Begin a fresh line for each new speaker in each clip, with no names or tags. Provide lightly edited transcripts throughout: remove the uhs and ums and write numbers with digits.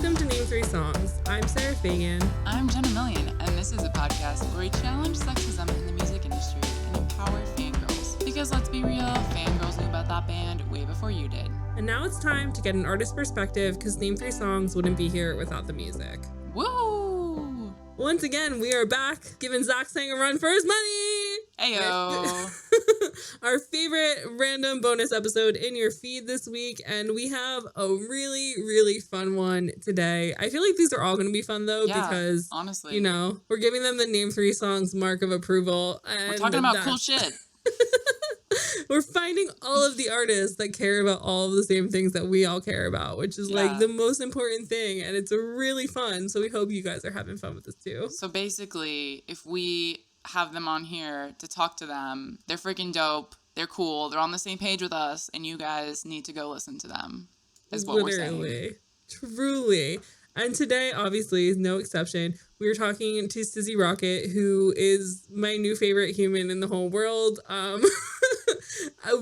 Welcome to Name 3 Songs. I'm Sarah Fagan.
I'm Jenna Million, and this is a podcast where we challenge sexism in the music industry and empower fangirls. Because let's be real, fangirls knew about that band way before you did.
And now it's time to get an artist perspective because Name 3 Songs wouldn't be here without the music.
Woo!
Once again, we are back, giving Zach Sang a run for his money!
Ayo!
Our favorite random bonus episode in your feed this week, and we have a really, really fun one today. I feel like these are all going to be fun, though, because,
honestly,
you know, we're giving them the Name 3 Songs mark of approval. And
we're talking about cool shit.
We're finding all of the artists that care about all of the same things that we all care about, which is like the most important thing. And it's really fun. So we hope you guys are having fun with this too.
So basically, if we have them on here to talk to them, they're freaking dope. They're cool. They're on the same page with us. And you guys need to go listen to them, is what we're saying.
Truly. And today, obviously, is no exception. We were talking to Sizzy Rocket, who is my new favorite human in the whole world.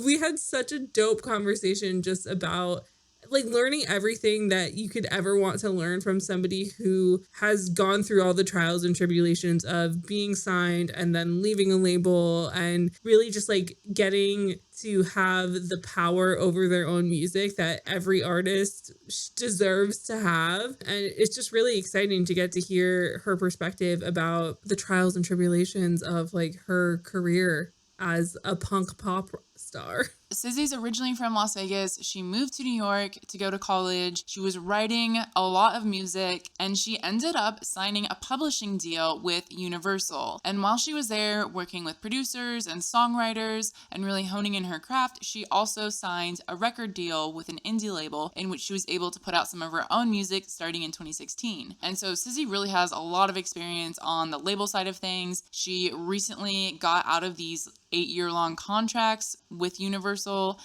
We had such a dope conversation just about like learning everything that you could ever want to learn from somebody who has gone through all the trials and tribulations of being signed and then leaving a label and really just like getting to have the power over their own music that every artist deserves to have. And it's just really exciting to get to hear her perspective about the trials and tribulations of like her career as a punk pop star.
Sizzy's originally from Las Vegas. She moved to New York to go to college. She was writing a lot of music, and she ended up signing a publishing deal with Universal. And while she was there working with producers and songwriters and really honing in her craft, she also signed a record deal with an indie label in which she was able to put out some of her own music starting in 2016. And so Sizzy really has a lot of experience on the label side of things. She recently got out of these 8-year-long contracts with Universal.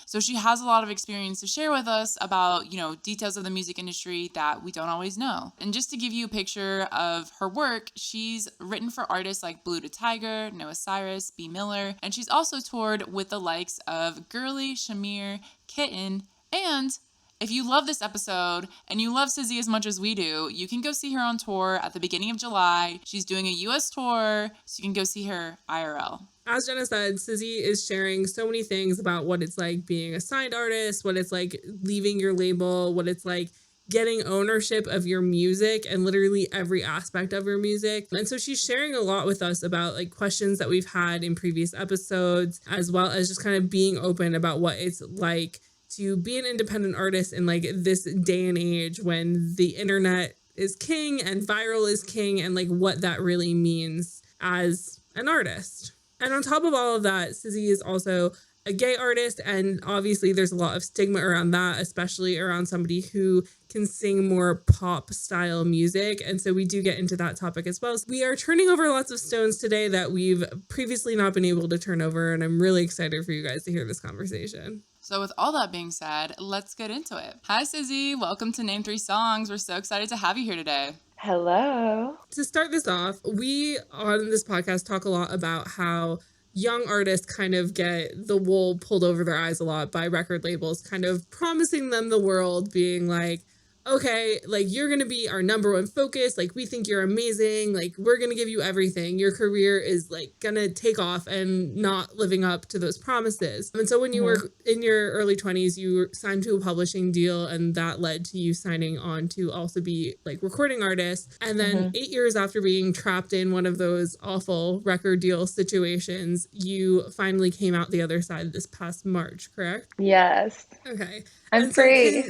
So she has a lot of experience to share with us about, you know, details of the music industry that we don't always know. And just to give you a picture of her work, she's written for artists like Blu DeTiger, Cyrus Bea Miller, and she's also toured with the likes of Girly, Shamir, Kitten, and if you love this episode and you love Sizzy as much as we do, you can go see her on tour at the beginning of July. She's doing a US tour, so you can go see her IRL.
As Jenna said, Sizzy is sharing so many things about what it's like being a signed artist, what it's like leaving your label, what it's like getting ownership of your music and literally every aspect of your music. And so she's sharing a lot with us about like questions that we've had in previous episodes, as well as just kind of being open about what it's like to be an independent artist in like this day and age when the internet is king and viral is king and like what that really means as an artist. And on top of all of that, Sizzy is also a gay artist, and obviously there's a lot of stigma around that, especially around somebody who can sing more pop style music. And so we do get into that topic as well. So we are turning over lots of stones today that we've previously not been able to turn over, and I'm really excited for you guys to hear this conversation.
So with all that being said, let's get into it. Hi, Sizzy. Welcome to Name 3 Songs. We're so excited to have you here today.
Hello.
To start this off, we on this podcast talk a lot about how young artists kind of get the wool pulled over their eyes a lot by record labels, kind of promising them the world, being like, okay, like you're going to be our number one focus. Like we think you're amazing. Like we're going to give you everything. Your career is like going to take off and not living up to those promises. And so when you were in your early 20s, you were signed to a publishing deal and that led to you signing on to also be like recording artist. And then 8 years after being trapped in one of those awful record deal situations, you finally came out the other side this past March, correct?
Yes.
Okay.
I'm free.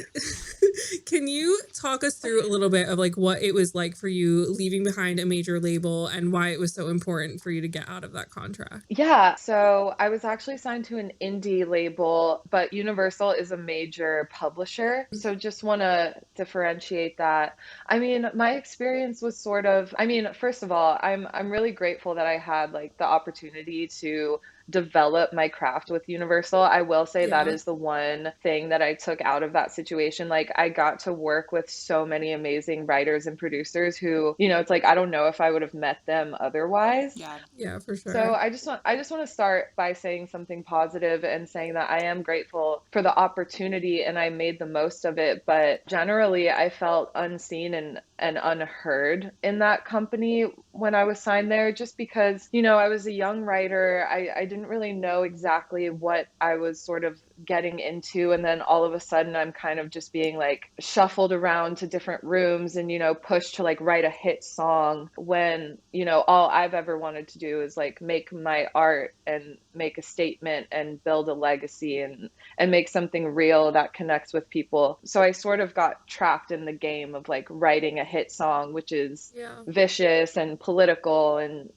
Can you talk us through a little bit of like what it was like for you leaving behind a major label and why it was so important for you to get out of that contract?
Yeah. So I was actually signed to an indie label, but Universal is a major publisher. So just want to differentiate that. I mean, my experience was sort of, first of all, I'm really grateful that I had like the opportunity to develop my craft with Universal. I will say that
Yeah.
is the one thing that I took out of that situation. Like, I got to work with so many amazing writers and producers who, it's like I don't know if I would have met them otherwise.
Yeah.
Yeah, for
So
sure.
I just want to start by saying something positive and saying that I am grateful for the opportunity and I made the most of it. But generally, I felt unseen and unheard in that company when I was signed there, just because, I was a young writer. I didn't really know exactly what I was sort of getting into. And then all of a sudden, I'm kind of just being like shuffled around to different rooms and, pushed to like write a hit song when, all I've ever wanted to do is like make my art and make a statement and build a legacy and make something real that connects with people. So I sort of got trapped in the game of like writing a hit song, which is
Yeah.
vicious and political and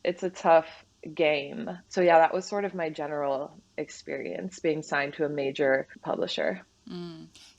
it's a tough game. So yeah, that was sort of my general experience being signed to a major publisher.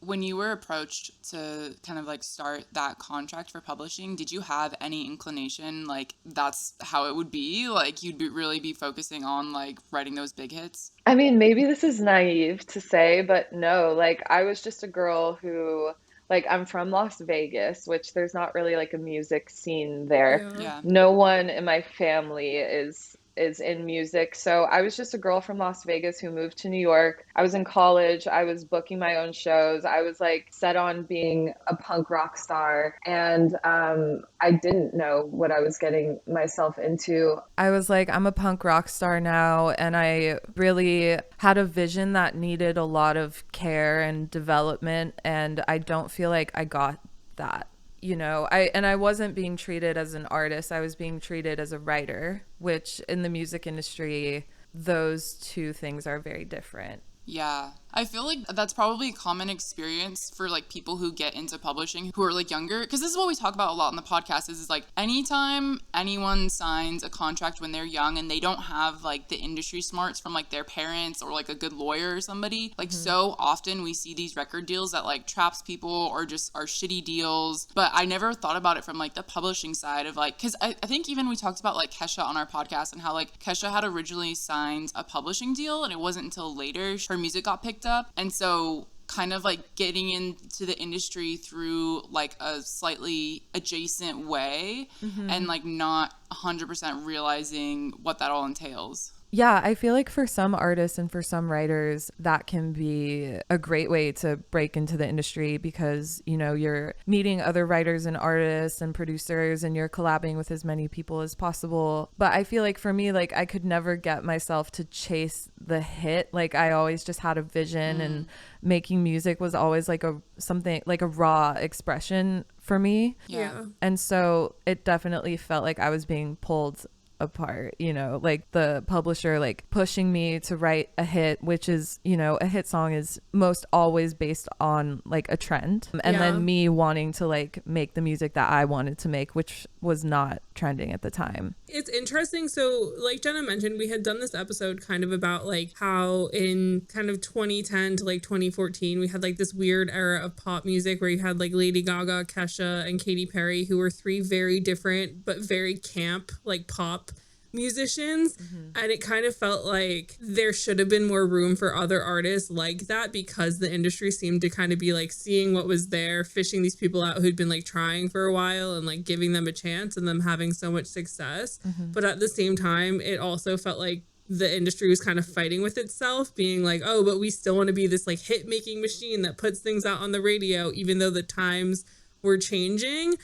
When you were approached to kind of like start that contract for publishing, did you have any inclination like that's how it would be? Like you'd really be focusing on like writing those big hits?
I mean, maybe this is naive to say, but no, like I was just a girl who, like, I'm from Las Vegas, which there's not really like a music scene there.
Yeah.
Yeah.
No one in my family is in music. So I was just a girl from Las Vegas who moved to New York. I was in college. I was booking my own shows. I was like set on being a punk rock star. And I didn't know what I was getting myself into.
I was like, I'm a punk rock star now. And I really had a vision that needed a lot of care and development. And I don't feel like I got that. I wasn't being treated as an artist. I was being treated as a writer, which in the music industry, those two things are very different.
Yeah. I feel like that's probably a common experience for like people who get into publishing who are like younger, because this is what we talk about a lot on the podcast is like anytime anyone signs a contract when they're young and they don't have like the industry smarts from like their parents or like a good lawyer or somebody, like so often we see these record deals that like traps people or just are shitty deals. But I never thought about it from like the publishing side of like, because I think even we talked about like Kesha on our podcast and how like Kesha had originally signed a publishing deal and it wasn't until later her music got picked up. And so kind of like getting into the industry through like a slightly adjacent way and like not 100% realizing what that all entails.
Yeah, I feel like for some artists and for some writers, that can be a great way to break into the industry because, you're meeting other writers and artists and producers and you're collabing with as many people as possible. But I feel like for me, like I could never get myself to chase the hit. Like I always just had a vision and making music was always like something like a raw expression for me.
Yeah.
And so it definitely felt like I was being pulled apart, like the publisher like pushing me to write a hit, which is, a hit song is most always based on like a trend, and then me wanting to like make the music that I wanted to make, which was not trending at the time.
It's interesting. So like Jenna mentioned, we had done this episode kind of about like how in kind of 2010 to like 2014 we had like this weird era of pop music where you had like Lady Gaga, Kesha, and Katy Perry, who were three very different but very camp like pop musicians. And it kind of felt like there should have been more room for other artists like that because the industry seemed to kind of be like seeing what was there, fishing these people out who'd been like trying for a while and like giving them a chance and them having so much success. But at the same time, it also felt like the industry was kind of fighting with itself, being like, oh, but we still want to be this like hit making machine that puts things out on the radio, even though the times were changing.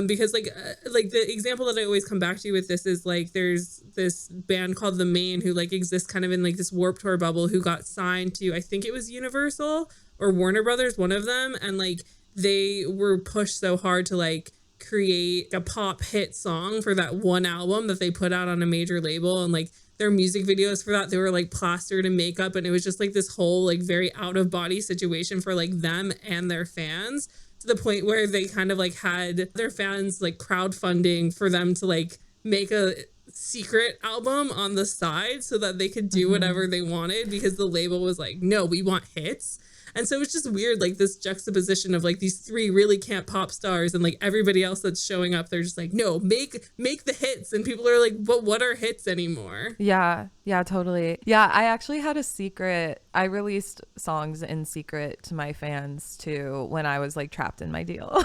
Because like the example that I always come back to with this is like there's this band called The Maine who like exists kind of in like this Warped Tour bubble, who got signed to, I think it was Universal or Warner Brothers, one of them, and like they were pushed so hard to like create a pop hit song for that one album that they put out on a major label, and like their music videos for that, they were like plastered in makeup, and it was just like this whole like very out of body situation for like them and their fans, to the point where they kind of like had their fans like crowdfunding for them to like make a secret album on the side so that they could do whatever they wanted, because the label was like, no, we want hits. And so it's just weird, like this juxtaposition of like these three really camp pop stars and like everybody else that's showing up, they're just like, no, make the hits. And people are like, but what are hits anymore?
Yeah, totally. Yeah, I actually had a secret. I released songs in secret to my fans too when I was like trapped in my deal.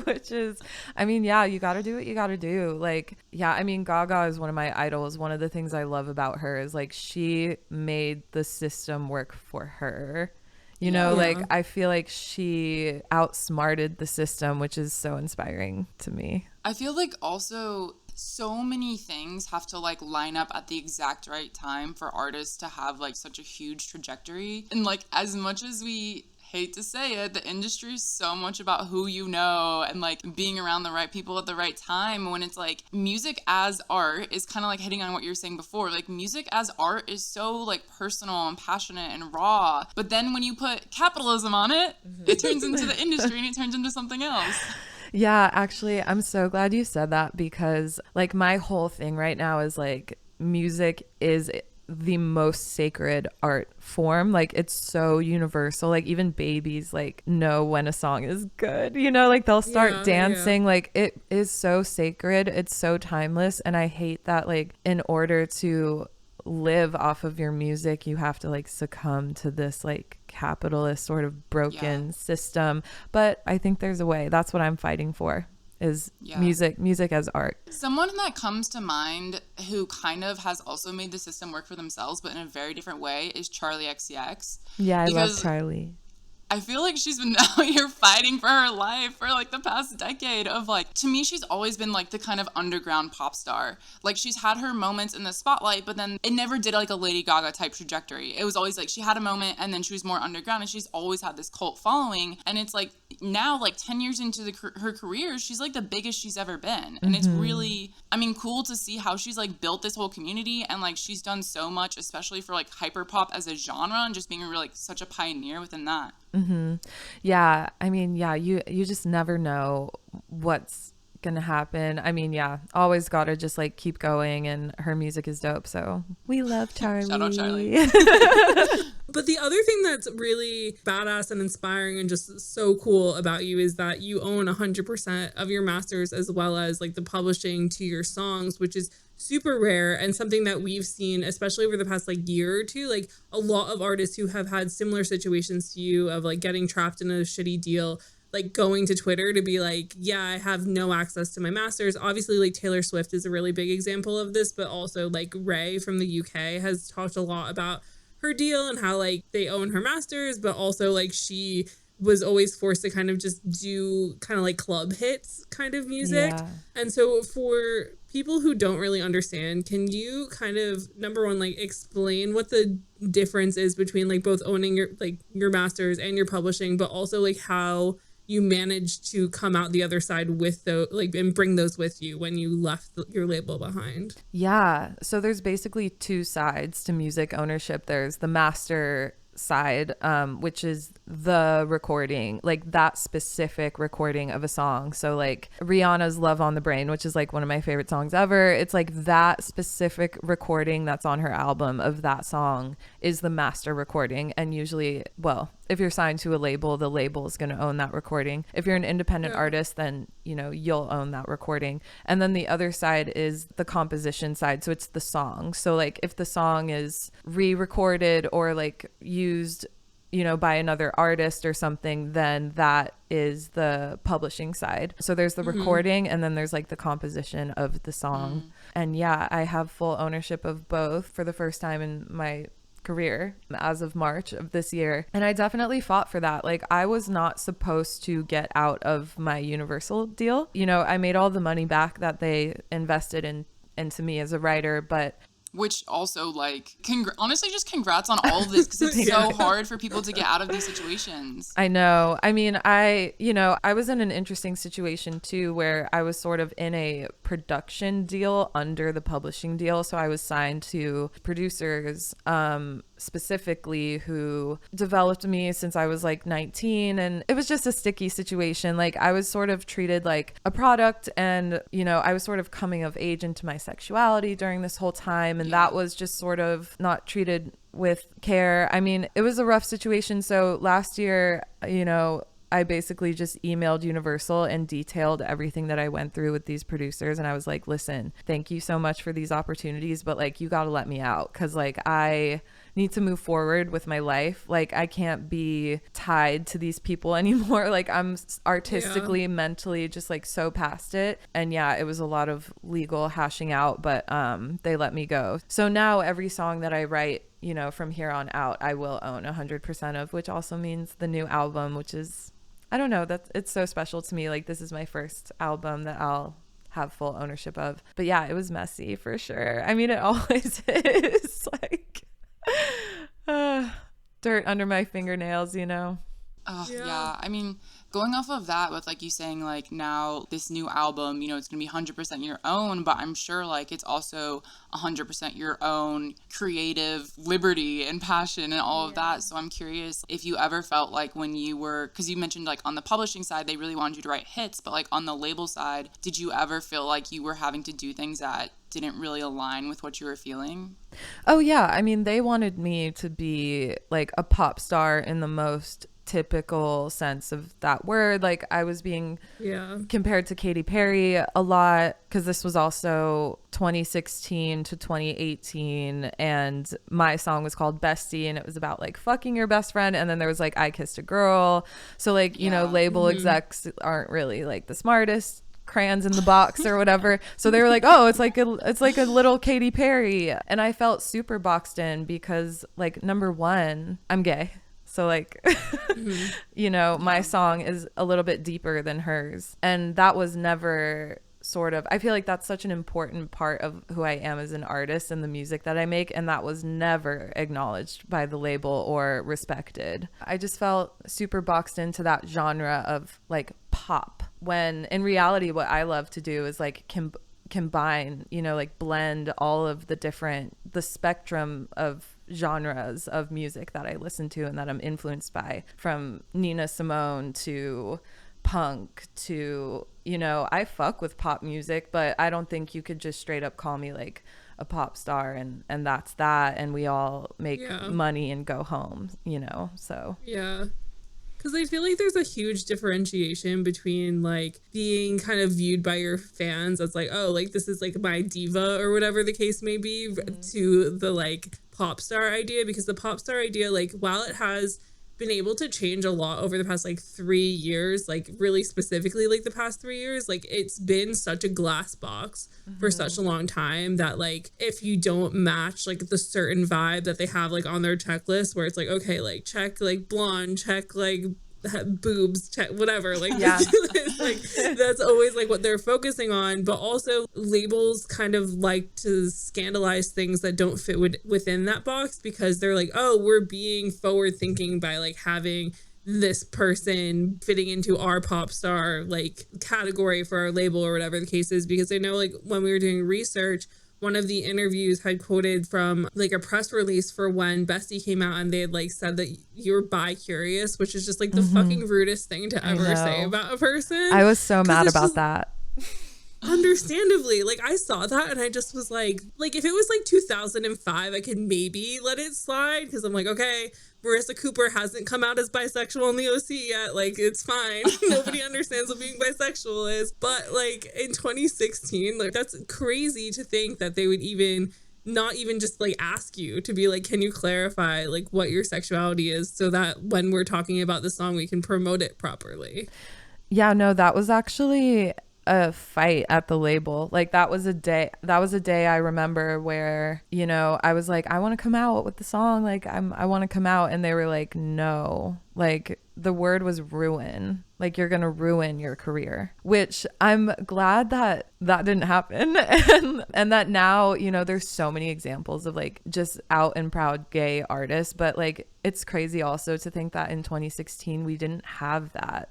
Which is, I mean, yeah, you got to do what you got to do. Like, yeah, I mean, Gaga is one of my idols. One of the things I love about her is like she made the system work for her. You know, like I feel like she outsmarted the system, which is so inspiring to me.
I feel like also so many things have to like line up at the exact right time for artists to have like such a huge trajectory. And like as much as we hate to say it, the industry is so much about who you know and like being around the right people at the right time. When it's like music as art is kind of like hitting on what you were saying before. Like music as art is so like personal and passionate and raw. But then when you put capitalism on it, it turns into the industry and it turns into something else.
Yeah, actually, I'm so glad you said that because like my whole thing right now is like music is the most sacred art form. Like it's so universal. Like even babies like know when a song is good, you know, like they'll start dancing. Like it is so sacred, it's so timeless. And I hate that like in order to live off of your music you have to like succumb to this like capitalist sort of broken system. But I think there's a way. That's what I'm fighting for, is music as art.
Someone that comes to mind who kind of has also made the system work for themselves but in a very different way is Charli XCX.
Yeah, I love Charli.
I feel like she's been out here fighting for her life for like the past decade of like, to me, she's always been like the kind of underground pop star. Like she's had her moments in the spotlight, but then it never did like a Lady Gaga type trajectory. It was always like she had a moment and then she was more underground, and she's always had this cult following. And it's like now, like 10 years into her career, she's like the biggest she's ever been. And it's really, I mean, cool to see how she's like built this whole community, and like she's done so much, especially for like hyperpop as a genre, and just being like such a pioneer within that.
Yeah, I mean, yeah, you just never know what's gonna happen. I mean, yeah, always gotta just like keep going, and her music is dope, so we love Charli.
Shout out Charli.
But the other thing that's really badass and inspiring and just so cool about you is that you own 100% of your masters, as well as like the publishing to your songs, which is super rare and something that we've seen, especially over the past like year or two. Like a lot of artists who have had similar situations to you of like getting trapped in a shitty deal, like going to Twitter to be like, yeah, I have no access to my masters. Obviously, like Taylor Swift is a really big example of this, but also like Ray from the UK has talked a lot about her deal and how like they own her masters, but also like she was always forced to kind of just do kind of like club hits kind of music.
Yeah.
And so for people who don't really understand, can you kind of, number one, like explain what the difference is between like both owning your masters and your publishing, but also like how you managed to come out the other side with those, like, and bring those with you when you left your label behind?
Yeah, so there's basically two sides to music ownership. There's the master side, which is the recording, like that specific recording of a song. So like Rihanna's Love on the Brain, which is like one of my favorite songs ever, it's like that specific recording that's on her album of that song is the master recording. And usually, well, if you're signed to a label, the label is going to own that recording. If you're an independent artist, then you know you'll own that recording. And then the other side is the composition side, so it's the song. So like if the song is re-recorded or like used, you know, by another artist or something, then that is the publishing side. So there's the recording, and then there's like the composition of the song. And yeah, I have full ownership of both for the first time in my career as of March of this year. And I definitely fought for that. Like I was not supposed to get out of my Universal deal. You know, I made all the money back that they invested into me as a writer, but
which also like honestly just congrats on all of this, because it's so hard for people to get out of these situations.
I know. I mean, I was in an interesting situation too, where I was sort of in a production deal under the publishing deal. So I was signed to producers specifically who developed me since I was like 19, and it was just a sticky situation. Like I was sort of treated like a product, and you know, I was sort of coming of age into my sexuality during this whole time, and that was just sort of not treated with Care. I mean, it was a rough situation. So last year, you know, I basically just emailed Universal and detailed everything that I went through with these producers. And I was like, listen, thank you so much for these opportunities, but like, you got to let me out. Cause like, I need to move forward with my life. Like, I can't be tied to these people anymore. Like, I'm artistically, mentally just like so past it. And yeah, it was a lot of legal hashing out, but they let me go. So now every song that I write, you know, from here on out, I will own 100% of, which also means the new album, which is, I don't know, it's so special to me. Like, this is my first album that I'll have full ownership of. But yeah, it was messy for sure. I mean, it always is. Like, dirt under my fingernails, you know?
Yeah. I mean, going off of that with like you saying like now this new album, you know, it's going to be 100% your own, but I'm sure like it's also 100% your own creative liberty and passion and all of that. So I'm curious if you ever felt like when you were, because you mentioned like on the publishing side, they really wanted you to write hits, but like on the label side, did you ever feel like you were having to do things that didn't really align with what you were feeling?
Oh yeah. I mean, they wanted me to be like a pop star in the most typical sense of that word. Like, I was being compared to Katy Perry a lot because this was also 2016 to 2018, and my song was called Bestie, and it was about like fucking your best friend. And then there was like I Kissed a Girl. So like, you know, label execs aren't really like the smartest crayons in the box or whatever. So they were like, oh, it's like a little Katy Perry. And I felt super boxed in because like, number one, I'm gay. So like, you know, my song is a little bit deeper than hers. And that was never sort of, I feel like that's such an important part of who I am as an artist and the music that I make. And that was never acknowledged by the label or respected. I just felt super boxed into that genre of like pop, when in reality, what I love to do is like combine, you know, like blend all of the spectrum of genres of music that I listen to and that I'm influenced by, from Nina Simone to punk to, you know, I fuck with pop music, but I don't think you could just straight up call me like a pop star and that's that, and we all make money and go home, you know. So
because I feel like there's a huge differentiation between like being kind of viewed by your fans as like, oh, like this is like my diva or whatever the case may be, to the like pop star idea. Because the pop star idea, like, while it has been able to change a lot over the past like 3 years, like really specifically like the past 3 years, like it's been such a glass box for such a long time that like if you don't match like the certain vibe that they have like on their checklist, where it's like, okay, like check like blonde, check like boobs, check whatever, like like that's always like what they're focusing on. But also labels kind of like to scandalize things that don't fit within that box, because they're like, oh, we're being forward thinking by like having this person fitting into our pop star like category for our label or whatever the case is. Because I know like when we were doing research, one of the interviews had quoted from like a press release for when Bestie came out, and they had like said that you're bi-curious, which is just like the fucking rudest thing to ever say about a person.
I was so mad about that.
Understandably, like I saw that and I just was like if it was like 2005, I could maybe let it slide, because I'm like, okay, Marissa Cooper hasn't come out as bisexual in the OC yet, like it's fine. Nobody understands what being bisexual is. But like in 2016, like that's crazy to think that they would even not even just like ask you to be like, can you clarify like what your sexuality is, so that when we're talking about the song we can promote it properly.
Yeah, no, that was actually a fight at the label. Like that was a day I remember where, you know, I was like, I want to come out with the song, like I want to come out, and they were like, no, like the word was ruin, like you're gonna ruin your career, which I'm glad that didn't happen. and that now, you know, there's so many examples of like just out and proud gay artists, but like it's crazy also to think that in 2016 we didn't have that.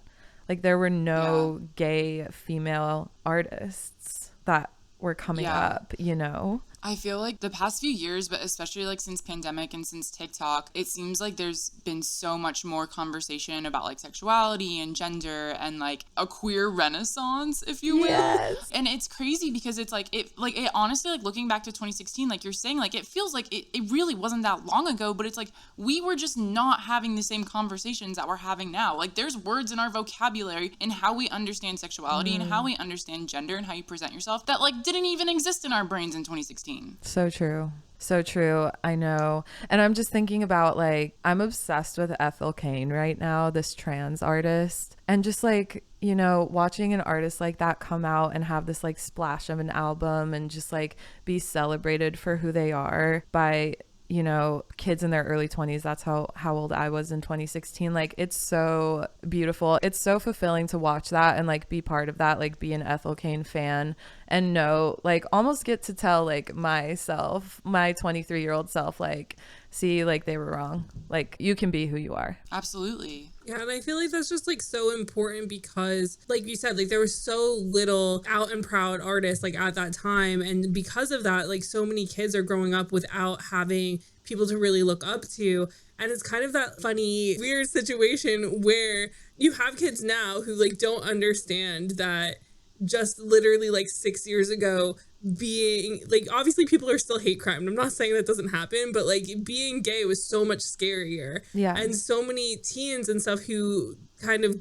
Like there were no gay female artists that were coming up, you know?
I feel like the past few years, but especially like since pandemic and since TikTok, it seems like there's been so much more conversation about like sexuality and gender and like a queer renaissance, if you will.
Yes.
And it's crazy because it's like it honestly, like looking back to 2016, like you're saying, like it feels like it really wasn't that long ago, but it's like we were just not having the same conversations that we're having now. Like there's words in our vocabulary and how we understand sexuality and how we understand gender and how you present yourself that like didn't even exist in our brains in 2016.
So true. So true. I know. And I'm just thinking about like, I'm obsessed with Ethel Cain right now, this trans artist. And just like, you know, watching an artist like that come out and have this like splash of an album and just like be celebrated for who they are by, you know, kids in their early 20s. That's how old I was in 2016. Like, it's so beautiful. It's so fulfilling to watch that and like be part of that, like be an Ethel Cain fan and know, like almost get to tell like myself, my 23-year-old self, like, see, like they were wrong. Like you can be who you are.
Absolutely.
Yeah, and I feel like that's just like so important because like you said, like there was so little out and proud artists like at that time. And because of that, like so many kids are growing up without having people to really look up to. And it's kind of that funny, weird situation where you have kids now who like don't understand that just literally like 6 years ago, being like, obviously people are still hate crime. I'm not saying that doesn't happen, but like being gay was so much scarier.
Yeah.
And so many teens and stuff who kind of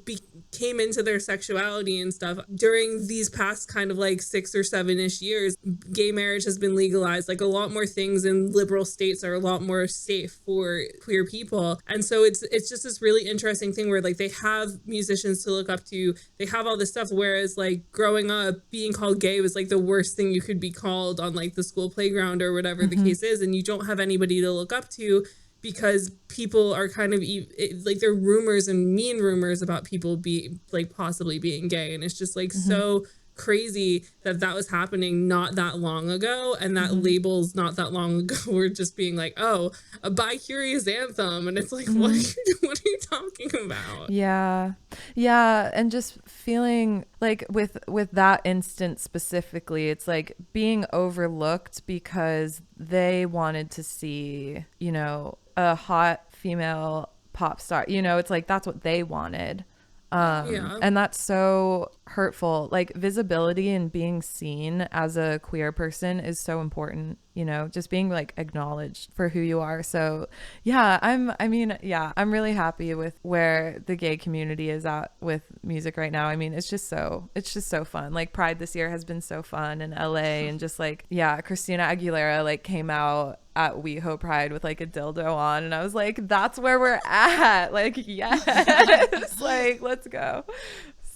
came into their sexuality and stuff during these past kind of like 6 or 7-ish years. Gay marriage has been legalized. Like a lot more things in liberal states are a lot more safe for queer people. And so it's just this really interesting thing where like they have musicians to look up to. They have all this stuff. Whereas like growing up, being called gay was like the worst thing you could be called on like the school playground or whatever the case is. And you don't have anybody to look up to because people are kind of like there are rumors and mean rumors about people like possibly being gay. And it's just like so crazy that was happening not that long ago, and that labels not that long ago were just being like, oh, a bi-curious anthem, and it's like, what are you talking about?
Yeah. And just feeling like with that instance specifically, it's like being overlooked because they wanted to see, you know, a hot female pop star. You know, it's like that's what they wanted. And that's so hurtful. Like visibility and being seen as a queer person is so important, you know, just being like acknowledged for who you are. So yeah, I'm really happy with where the gay community is at with music right now. I mean, it's just so fun. Like Pride this year has been so fun in LA, and just like, yeah, Christina Aguilera like came out at WeHo Pride with like a dildo on, and I was like, that's where we're at. Like, yes. Like, let's go.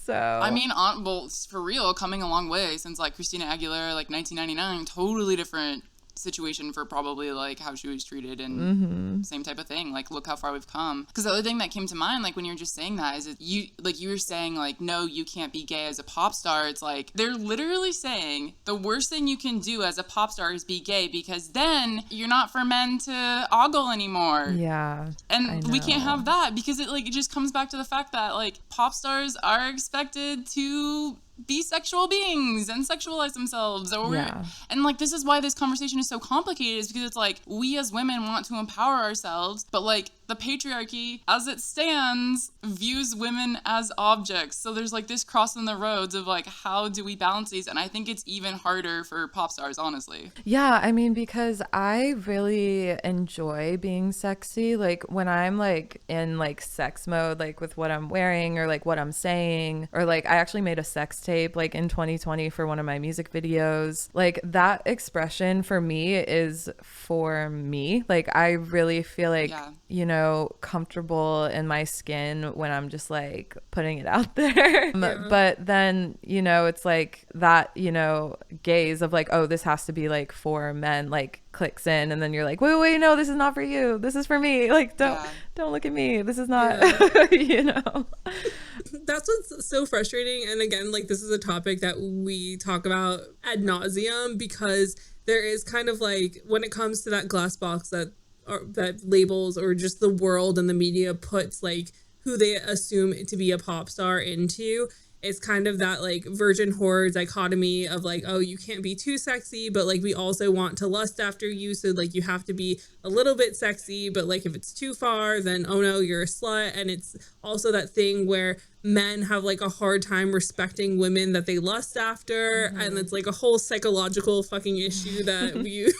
So
I mean, well, for real, coming a long way since like Christina Aguilera, like 1999, totally different situation for probably like how she was treated and same type of thing. Like, look how far we've come. Because the other thing that came to mind, like when you're just saying that, is you were saying like, no, you can't be gay as a pop star. It's like they're literally saying the worst thing you can do as a pop star is be gay, because then you're not for men to ogle anymore.
Yeah.
And we can't have that, because it just comes back to the fact that like pop stars are expected to be sexual beings and sexualize themselves, and like this is why this conversation is so complicated, is because it's like we as women want to empower ourselves, but like the patriarchy as it stands views women as objects. So there's like this crossing the roads of like, how do we balance these? And I think it's even harder for pop stars, honestly.
Yeah, I mean, because I really enjoy being sexy. Like when I'm like in like sex mode, like with what I'm wearing or like what I'm saying, or like I actually made a sex tape like in 2020 for one of my music videos. Like that expression for me is for me. Like I really feel like, you know, comfortable in my skin when I'm just like putting it out there. But then, you know, it's like that, you know, gaze of like, oh, this has to be like for men, like clicks in, and then you're like, wait, no, this is not for you, this is for me. Like don't look at me, this is not you know.
That's what's so frustrating. And again, like this is a topic that we talk about ad nauseum, because there is kind of like, when it comes to that glass box that labels or just the world and the media puts like who they assume to be a pop star into, it's kind of that like virgin whore dichotomy of like, oh, you can't be too sexy, but like we also want to lust after you, so like you have to be a little bit sexy, but like if it's too far, then oh no, you're a slut. And it's also that thing where men have like a hard time respecting women that they lust after, and it's like a whole psychological fucking issue that we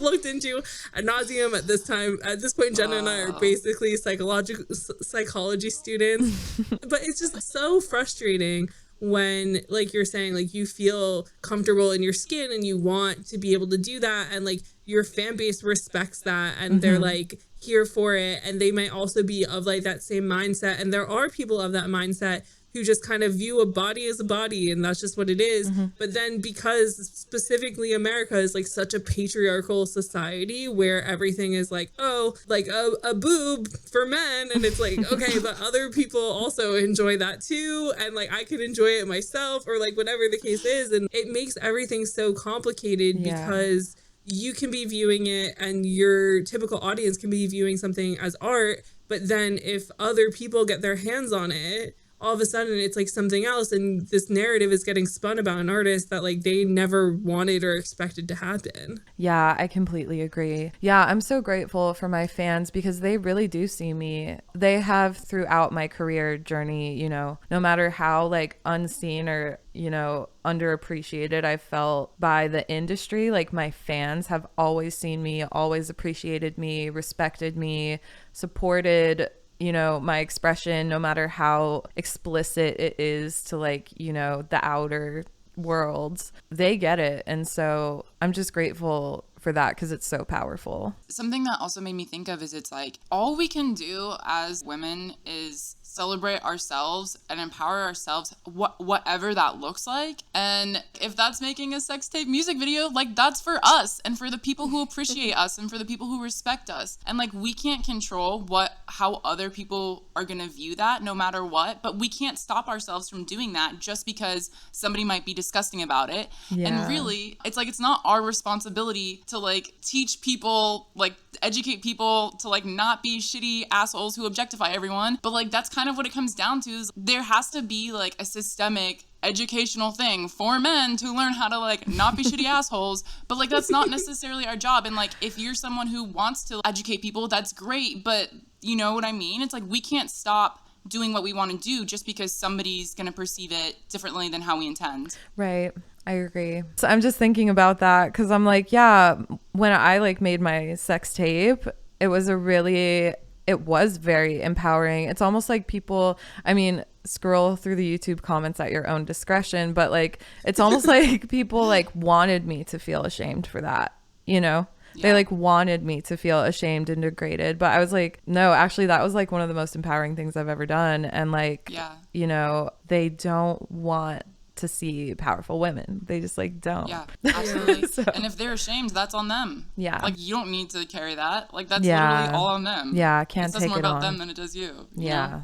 looked into ad nauseum at this time. At this point, Jenna and I are basically psychology students, but it's just so frustrating when, like you're saying, like you feel comfortable in your skin and you want to be able to do that, and like your fan base respects that, and they're like here for it, and they might also be of like that same mindset, and there are people of that mindset who just kind of view a body as a body, and that's just what it is. But then because specifically America is like such a patriarchal society where everything is like, oh, like a boob for men, and it's like, okay, but other people also enjoy that too, and like I could enjoy it myself, or like whatever the case is, and it makes everything so complicated because you can be viewing it and your typical audience can be viewing something as art, but then if other people get their hands on it, all of a sudden it's like something else, and this narrative is getting spun about an artist that like they never wanted or expected to happen.
Yeah, I completely agree. Yeah, I'm so grateful for my fans because they really do see me. They have throughout my career journey, you know, no matter how like unseen or, you know, underappreciated I felt by the industry, like my fans have always seen me, always appreciated me, respected me, supported, you know, my expression, no matter how explicit it is to like, you know, the outer worlds. They get it. And so I'm just grateful for that because it's so powerful.
Something that also made me think of is it's like all we can do as women is celebrate ourselves and empower ourselves, whatever that looks like. And if that's making a sex tape music video, like that's for us and for the people who appreciate us and for the people who respect us. And like we can't control how other people are gonna view that no matter what, but we can't stop ourselves from doing that just because somebody might be disgusting about it. And really, it's like it's not our responsibility to like teach people, like educate people to like not be shitty assholes who objectify everyone, but like that's kind of what it comes down to. Is there has to be like a systemic educational thing for men to learn how to like not be shitty assholes, but like that's not necessarily our job. And like if you're someone who wants to educate people, that's great, but you know what I mean? It's like we can't stop doing what we want to do just because somebody's going to perceive it differently than how we intend.
Right. I agree. So I'm just thinking about that because I'm like, yeah, when I like made my sex tape, it was very empowering. It's almost like people, I mean, scroll through the YouTube comments at your own discretion, but like, it's almost like people like wanted me to feel ashamed for that, you know? They like wanted me to feel ashamed and degraded, but I was like, no, actually that was like one of the most empowering things I've ever done. And like, you know, they don't want to see powerful women. They just like don't.
Yeah, absolutely. So, and if they're ashamed, that's on them.
Yeah.
Like you don't need to carry that. Like that's literally all on them.
Yeah, can't take it on. It says more
about them than it does you.
Yeah.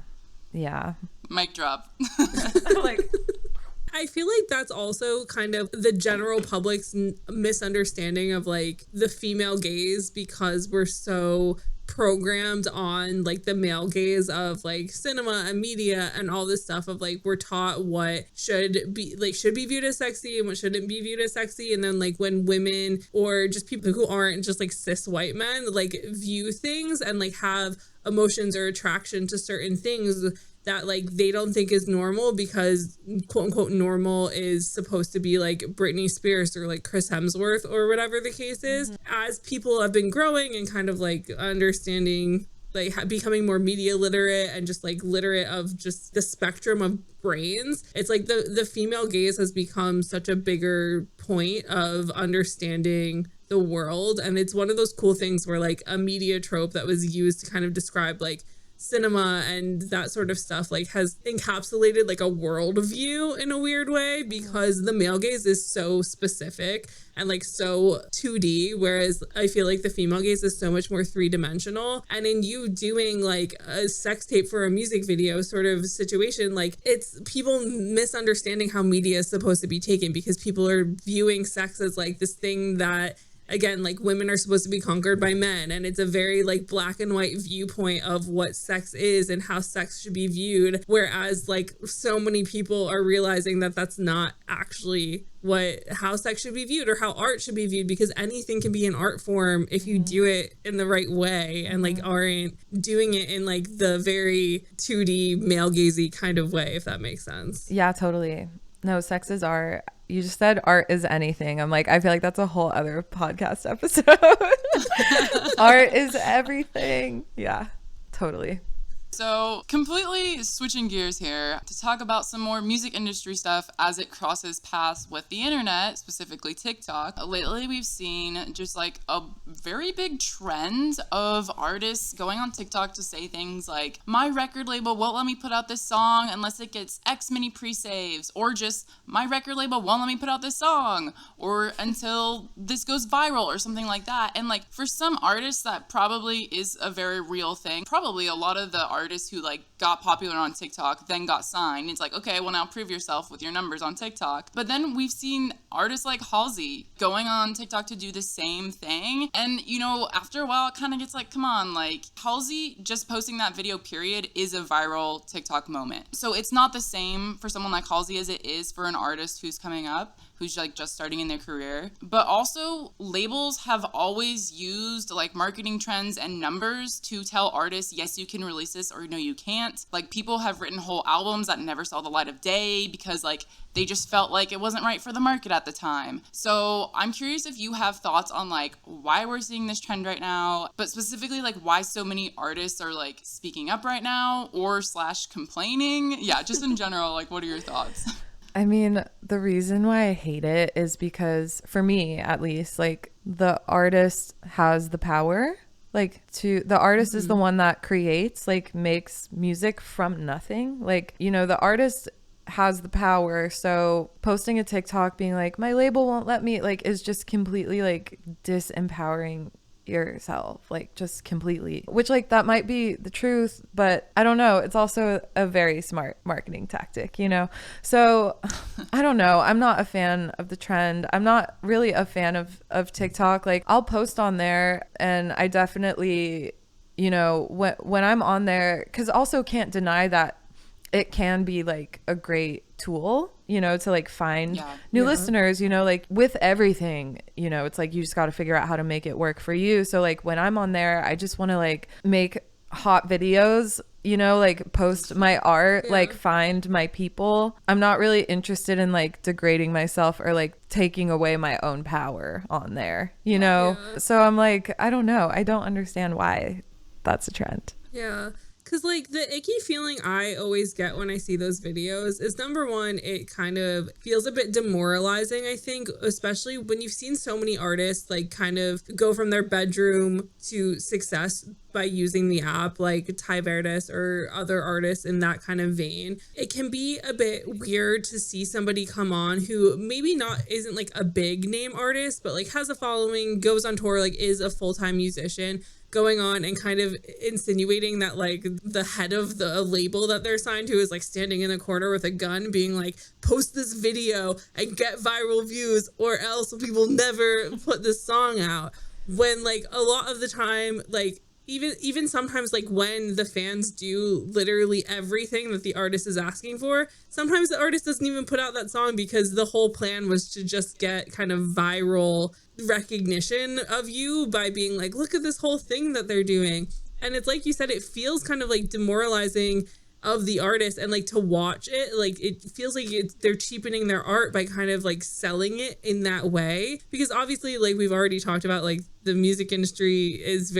Yeah.
Mic drop.
Like I feel like that's also kind of the general public's misunderstanding of like the female gaze, because we're so programmed on like the male gaze of like cinema and media and all this stuff of like we're taught what should be viewed as sexy and what shouldn't be viewed as sexy. And then like when women or just people who aren't just like cis white men like view things and like have emotions or attraction to certain things that like they don't think is normal because quote unquote normal is supposed to be like Britney Spears or like Chris Hemsworth or whatever the case is. As people have been growing and kind of like understanding, like becoming more media literate and just like literate of just the spectrum of brains, it's like the female gaze has become such a bigger point of understanding the world. And it's one of those cool things where like a media trope that was used to kind of describe like cinema and that sort of stuff like has encapsulated like a worldview in a weird way, because the male gaze is so specific and like so 2D, whereas I feel like the female gaze is so much more 3-dimensional. And in you doing like a sex tape for a music video sort of situation, like it's people misunderstanding how media is supposed to be taken, because people are viewing sex as like this thing that again, like women are supposed to be conquered by men, and it's a very like black and white viewpoint of what sex is and how sex should be viewed, whereas like so many people are realizing that that's not actually how sex should be viewed or how art should be viewed, because anything can be an art form if you do it in the right way and like aren't doing it in like the very 2D male gazy kind of way, if that makes sense.
Yeah, totally. No, sex is art. You just said art is anything. I'm like, I feel like that's a whole other podcast episode. Art is everything. Yeah, totally.
So completely switching gears here to talk about some more music industry stuff as it crosses paths with the internet, specifically TikTok. Lately, we've seen just like a very big trend of artists going on TikTok to say things like, my record label won't let me put out this song unless it gets X many pre-saves, or just my record label won't let me put out this song, or until this goes viral or something like that. And like for some artists, that probably is a very real thing. Probably a lot of the artists who like got popular on TikTok then got signed. It's like, okay, well now prove yourself with your numbers on TikTok. But then we've seen artists like Halsey going on TikTok to do the same thing. And you know, after a while it kind of gets like, come on, like Halsey just posting that video period is a viral TikTok moment. So it's not the same for someone like Halsey as it is for an artist who's coming up, who's like just starting in their career. But also labels have always used like marketing trends and numbers to tell artists, yes, you can release this, or no, you can't. Like people have written whole albums that never saw the light of day because like they just felt like it wasn't right for the market at the time. So I'm curious if you have thoughts on like why we're seeing this trend right now, but specifically like why so many artists are like speaking up right now or / complaining. Yeah, just in general, like what are your thoughts?
I mean, the reason why I hate it is because, for me at least, like the artist has the power. Like the artist is the one that creates, like makes music from nothing. Like, you know, the artist has the power. So posting a TikTok being like, my label won't let me, like, is just completely like disempowering yourself, like just completely, which like that might be the truth, but I don't know, it's also a very smart marketing tactic, you know. So I don't know, I'm not a fan of the trend. I'm not really a fan of TikTok. Like I'll post on there, and I definitely, you know, when I'm on there, because also can't deny that it can be like a great tool, you know, to like find new listeners, you know, like with everything, you know, it's like you just got to figure out how to make it work for you. So like when I'm on there, I just want to like make hot videos, you know, like post my art, like find my people. I'm not really interested in like degrading myself or like taking away my own power on there, you know? So I'm like, I don't know. I don't understand why that's a trend.
Yeah. Because, like, the icky feeling I always get when I see those videos is, number one, it kind of feels a bit demoralizing, I think, especially when you've seen so many artists, like, kind of go from their bedroom to success by using the app, like Ty Verdes or other artists in that kind of vein. It can be a bit weird to see somebody come on who maybe isn't, like, a big name artist, but, like, has a following, goes on tour, like, is a full-time musician, going on and kind of insinuating that like the head of the label that they're signed to is like standing in the corner with a gun being like, post this video and get viral views or else people never put this song out. When like a lot of the time, like even sometimes like when the fans do literally everything that the artist is asking for, sometimes the artist doesn't even put out that song because the whole plan was to just get kind of viral recognition of you by being like, look at this whole thing that they're doing. And it's like you said, it feels kind of like demoralizing of the artist, and like to watch it, like it feels like they're cheapening their art by kind of like selling it in that way, because obviously like we've already talked about, like the music industry is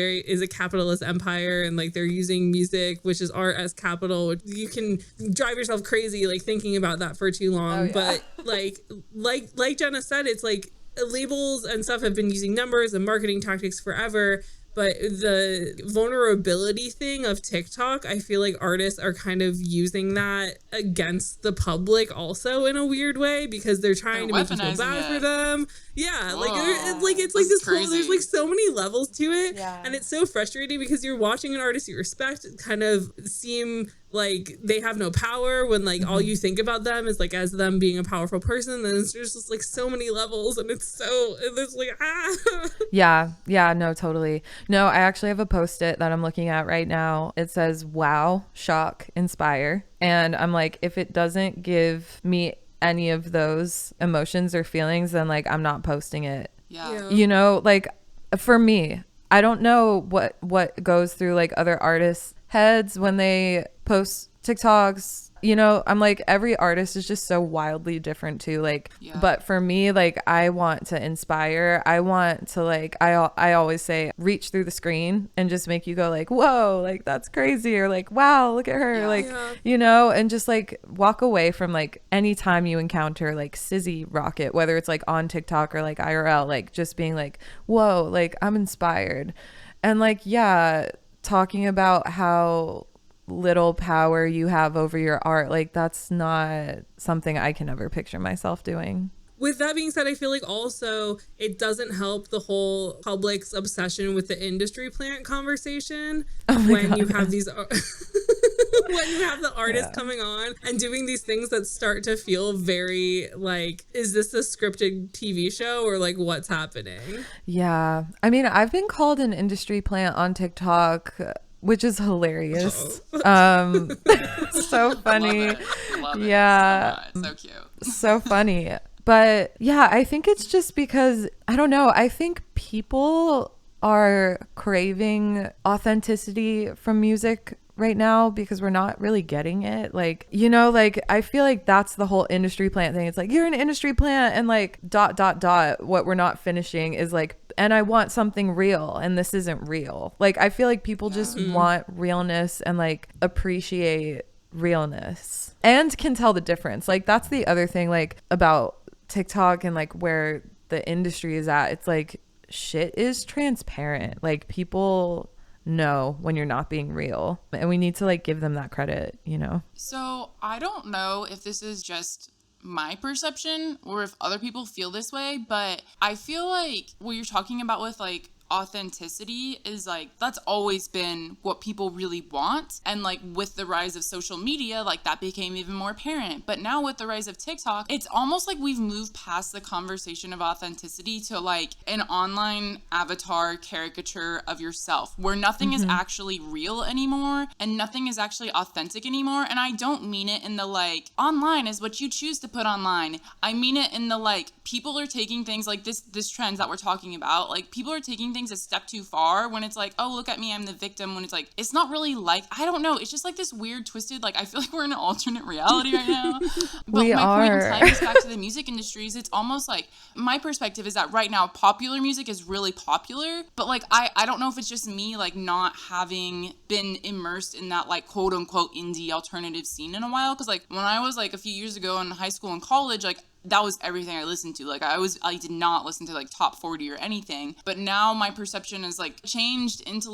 a capitalist empire, and like they're using music, which is art, as capital. You can drive yourself crazy like thinking about that for too long. But like Jenna said, it's like labels and stuff have been using numbers and marketing tactics forever. But the vulnerability thing of TikTok, I feel like artists are kind of using that against the public also in a weird way, because they're trying to make you feel bad for them. Yeah, whoa, like it's like this whole, there's like so many levels to it, and it's so frustrating because you're watching an artist you respect kind of seem like they have no power, when like all you think about them is like as them being a powerful person. Then there's just like so many levels, and it's like
Yeah, no, totally. No, I actually have a post-it that I'm looking at right now. It says wow, shock, inspire. And I'm like, if it doesn't give me any of those emotions or feelings, then like I'm not posting it.
Yeah.
You know, like for me, I don't know what goes through like other artists' heads when they post TikToks. You know, I'm like, every artist is just so wildly different too. Like, but for me, like, I want to inspire. I want to like, I always say, reach through the screen and just make you go like, whoa, like that's crazy, or like, wow, look at her, you know, and just like walk away from like anytime you encounter like Sizzy Rocket, whether it's like on TikTok or like IRL, like just being like, whoa, like I'm inspired. And like, yeah, talking about how little power you have over your art, like that's not something I can ever picture myself doing.
With that being said, I feel like also it doesn't help the whole public's obsession with the industry plant conversation when you have these when you have the artists coming on and doing these things that start to feel very like, is this a scripted TV show or like what's happening?
Yeah, I mean, I've been called an industry plant on TikTok, which is hilarious. So funny.
Love it.
Yeah.
So cute.
So funny. But yeah, I think it's just because, I don't know, I think people are craving authenticity from music right now because we're not really getting it. Like, you know, like I feel like that's the whole industry plant thing. It's like, you're an industry plant and like ... what we're not finishing is like, and I want something real and this isn't real. Like I feel like people just want realness and like appreciate realness and can tell the difference. Like that's the other thing like about TikTok and like where the industry is at. It's like shit is transparent. Like people know when you're not being real, and we need to like give them that credit, you know?
So I don't know if this is just my perception or if other people feel this way, but I feel like what you're talking about with like authenticity is like that's always been what people really want, and like with the rise of social media, like that became even more apparent. But now with the rise of TikTok, it's almost like we've moved past the conversation of authenticity to like an online avatar caricature of yourself where nothing is actually real anymore and nothing is actually authentic anymore. And I don't mean it in the like online is what you choose to put online. I mean it in the like people are taking things like this trends that we're talking about, like people are taking things a step too far when it's like, oh, look at me, I'm the victim, when it's like, it's not really like, I don't know, it's just like this weird twisted, like I feel like we're in an alternate reality right now. But my point in tying this back to the music industries, it's almost like my perspective is that right now popular music is really popular, but like I don't know if it's just me like not having been immersed in that like quote unquote indie alternative scene in a while, because like when I was like a few years ago in high school and college, like that was everything I listened to. Like I did not listen to like top 40 or anything. But now my perception is like changed into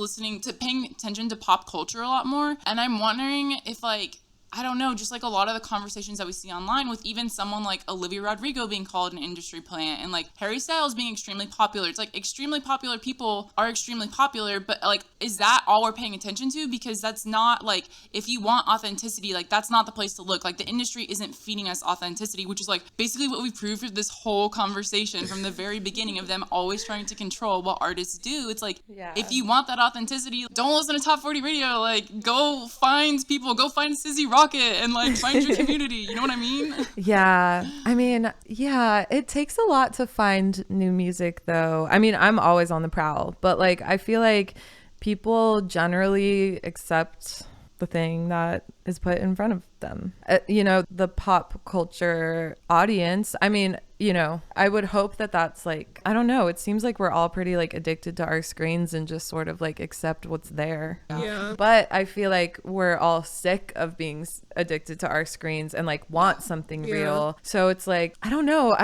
paying attention to pop culture a lot more. And I'm wondering if like, I don't know, just like a lot of the conversations that we see online with even someone like Olivia Rodrigo being called an industry plant and like Harry Styles being extremely popular. It's like extremely popular people are extremely popular, but like, is that all we're paying attention to? Because that's not like, if you want authenticity, like that's not the place to look. Like the industry isn't feeding us authenticity, which is like basically what we proved with this whole conversation from the very beginning of them always trying to control what artists do. It's like, if you want that authenticity, don't listen to top 40 radio, like go find Sizzy Rocket and like find your community. You know what I mean?
Yeah. I mean, yeah, it takes a lot to find new music though. I mean, I'm always on the prowl, but like I feel like people generally accept the thing that is put in front of them. You know, the pop culture audience, I mean, you know, I would hope that that's like, I don't know, it seems like we're all pretty like addicted to our screens and just sort of like accept what's there.
Yeah.
But I feel like we're all sick of being addicted to our screens and like want something real. So it's like, I don't know,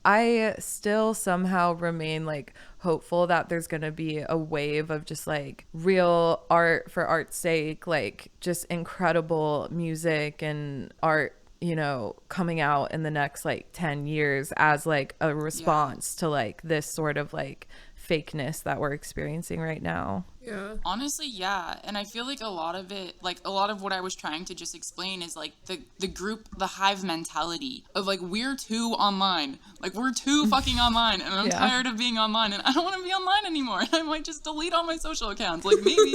I still somehow remain like hopeful that there's going to be a wave of just like real art for art's sake, like just incredible music and art, you know, coming out in the next like 10 years as like a response to like this sort of like fakeness that we're experiencing right now.
Yeah.
Honestly, yeah. And I feel like a lot of it, like a lot of what I was trying to just explain is like the group, the hive mentality of like, we're too online. Like, we're too fucking online. And I'm
Yeah.
tired of being online and I don't want to be online anymore. I might just delete all my social accounts. Like, maybe.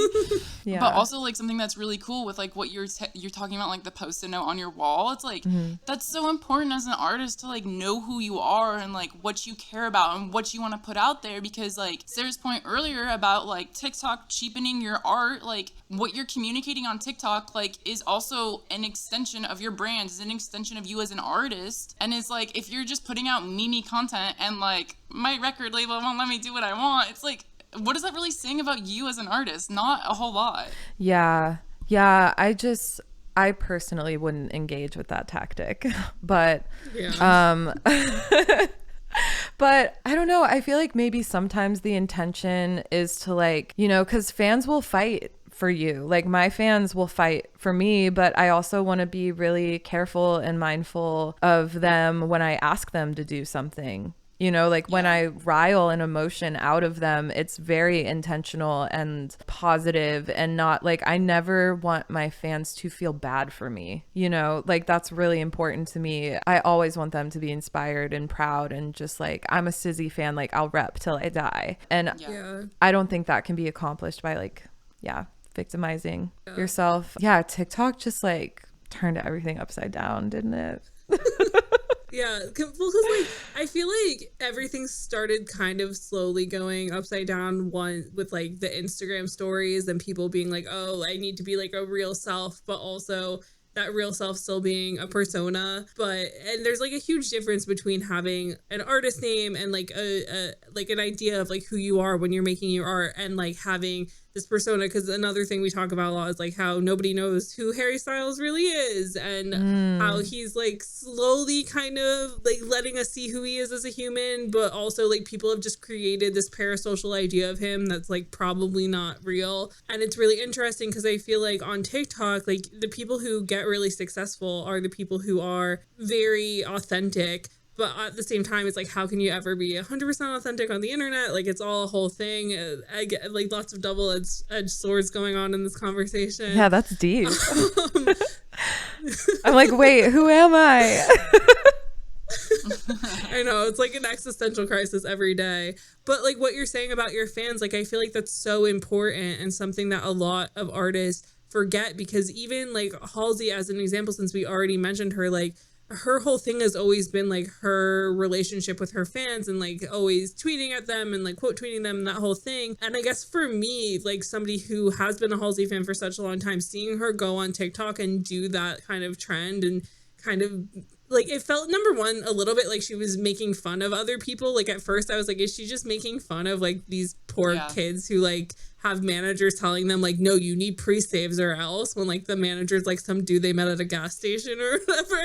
Yeah.
But also, like, something that's really cool with like what you're talking about, like the post-it note on your wall. It's like, that's so important as an artist to like know who you are and like what you care about and what you want to put out there. Because like Sarah's point earlier about like TikTok cheapening your art, like what you're communicating on TikTok like is also an extension of your brand, is an extension of you as an artist. And it's like, if you're just putting out meme content and like my record label won't let me do what I want, it's like, what is that really saying about you as an artist? Not a whole lot.
Yeah. I personally wouldn't engage with that tactic, but
Yeah.
but I don't know. I feel like maybe sometimes the intention is to like, you know, because fans will fight for you. Like my fans will fight for me, but I also want to be really careful and mindful of them when I ask them to do something. You know, like when I rile an emotion out of them, it's very intentional and positive, and not like, I never want my fans to feel bad for me. You know, like that's really important to me. I always want them to be inspired and proud and just like, I'm a Sizzy fan, like I'll rep till I die. And
Yeah.
I don't think that can be accomplished by like, victimizing yourself. Yeah, TikTok just like turned everything upside down, didn't it?
Yeah, well, because like I feel like everything started kind of slowly going upside down, one with like the Instagram stories and people being like, oh, I need to be like a real self, but also that real self still being a persona. And there's like a huge difference between having an artist name and like a like an idea of like who you are when you're making your art, and like having this persona. Because another thing we talk about a lot is like how nobody knows who Harry Styles really is, and how he's like slowly kind of like letting us see who he is as a human, but also like people have just created this parasocial idea of him that's like probably not real. And it's really interesting because I feel like on TikTok, like the people who get really successful are the people who are very authentic. But at the same time, it's like, how can you ever be 100% authentic on the internet? Like, it's all a whole thing. I get like lots of double-edged swords going on in this conversation.
Yeah, that's deep. I'm like, wait, who am I?
I know, it's like an existential crisis every day. But like what you're saying about your fans, like I feel like that's so important and something that a lot of artists forget, because even like Halsey as an example, since we already mentioned her, like her whole thing has always been like her relationship with her fans and like always tweeting at them and like quote tweeting them and that whole thing. And I guess for me, like somebody who has been a Halsey fan for such a long time, seeing her go on TikTok and do that kind of trend and kind of like, it felt, number one, a little bit like she was making fun of other people. Like at first I was like, is she just making fun of like these poor kids who like have managers telling them like, no, you need pre-saves or else, when like the manager's like some dude they met at a gas station or whatever.